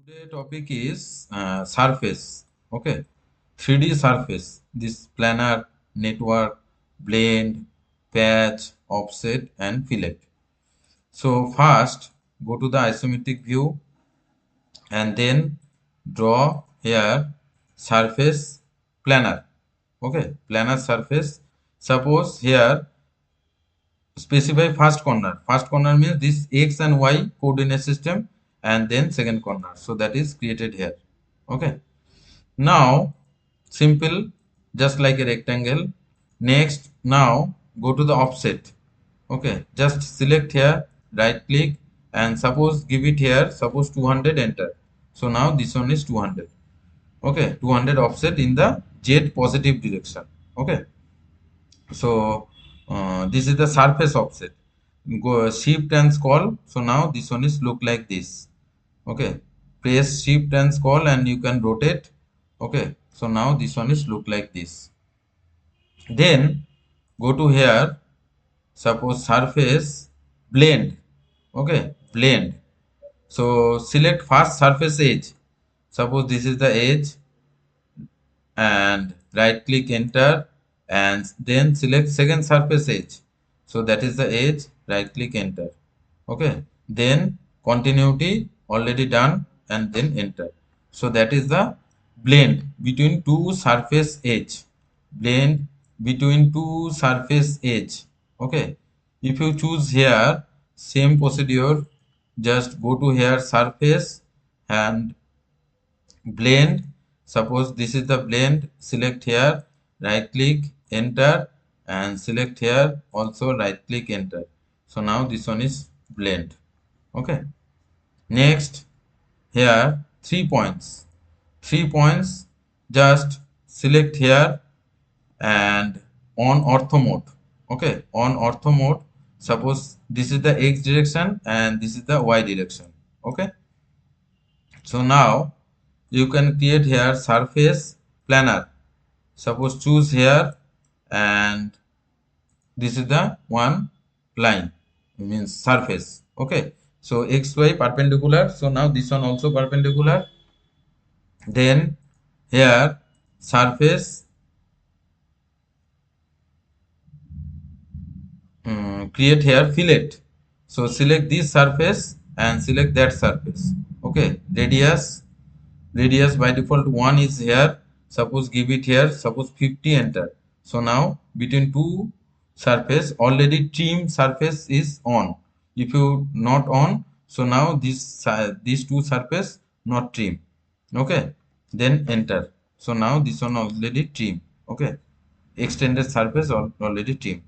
Today topic is surface. Okay, 3D surface. This planar, network, blend, patch, offset, and fillet. So first, go to the isometric view and then draw here surface planar. Okay, planar surface. Suppose here specify first corner. First corner means this x and y coordinate system, and then second corner. So that is created here. Okay. Now, simple, just like a rectangle. Next, now go to the offset. Okay, just select here, right click, and suppose give it here, suppose 200, enter. So now this one is 200. Okay, 200 offset in the Z positive direction. Okay, so this is the surface offset. Go shift and scroll. So now this one is look like this. Okay, press shift and scroll and you can rotate. Okay, so now this one is look like this. Then go to here, suppose surface blend. Okay, blend. So select first surface edge. Suppose this is the edge, and right click enter, and then select second surface edge. So that is the edge, right click enter. Okay, then continuity already done, and then enter. So that is the blend between two surface edge. Blend between two surface edge. Okay, if you choose here same procedure, just go to here surface and blend. Suppose this is the blend, select here, right click enter, and select here also right click enter. So now this one is blend. Okay, next here 3 points. 3 points, just select here and on ortho mode. Okay, on ortho mode, suppose this is the x direction and this is the y direction. Okay, so now you can create here surface planar. Suppose choose here, and this is the one line, means surface. Okay, so xy perpendicular, so now this one also perpendicular. Then here surface, create here fillet. So select this surface and select that surface. Okay, radius by default 1 is here. Suppose give it here, suppose 50, enter. So now between two surface, already trim surface is on. If you not on, so now this these two surface not trim. Okay, then enter. So now this one already trim. Okay, extended surface already trim.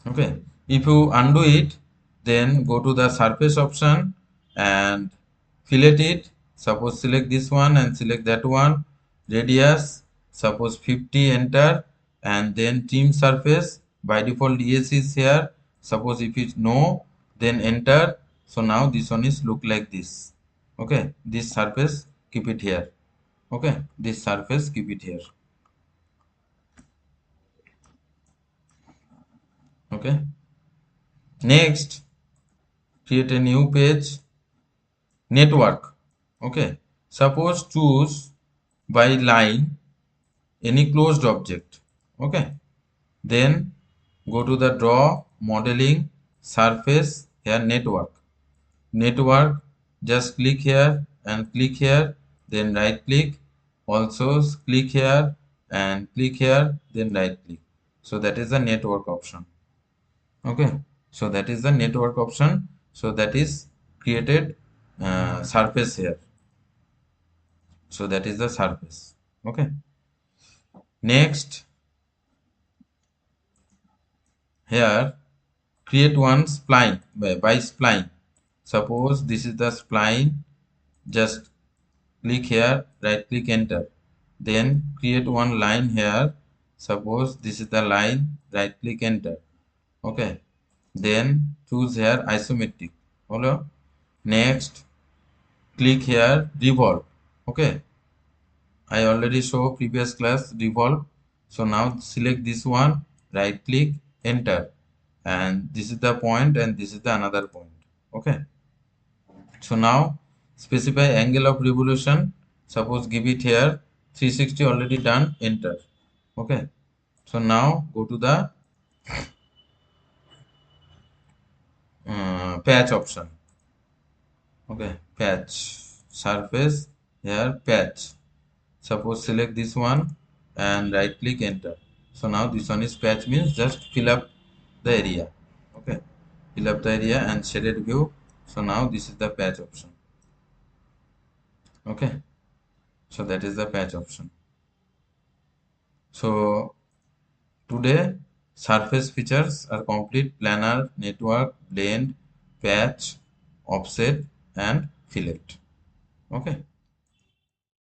Okay, if you undo it, then go to the surface option and fillet it. Suppose select this one and select that one. Radius, suppose 50, enter, and then trim surface. By default yes is here. Suppose if it's no, then enter. So now this one is look like this. Okay, this surface keep it here. Okay, this surface keep it here. Okay, next create a new page, network. Okay, suppose choose by line any closed object. Okay, then go to the draw, modeling, surface, here network, just click here and click here, then right click, also click here and click here, then right click. So that is the network option. Okay, so that is the network option. So that is created surface here. So that is the surface. Okay, next here create one spline by spline. Suppose this is the spline, just click here, right click enter, then create one line here. Suppose this is the line, right click enter. Okay, then choose here isometric. Hello, next click here revolve. Okay, I already show previous class revolve. So now select this one, right click enter, and this is the point and this is the another point. Okay, So now specify angle of revolution. Suppose give it here 360, already done, enter. Okay, so now go to the patch option. Okay, patch surface, here patch. Suppose select this one and right click, enter. So now this one is patch, means just fill up the area. Okay, fill up the area and shaded view. So now this is the patch option. Okay, so that is the patch option. So today surface features are complete: planar, network, blend, patch, offset and fillet. Okay.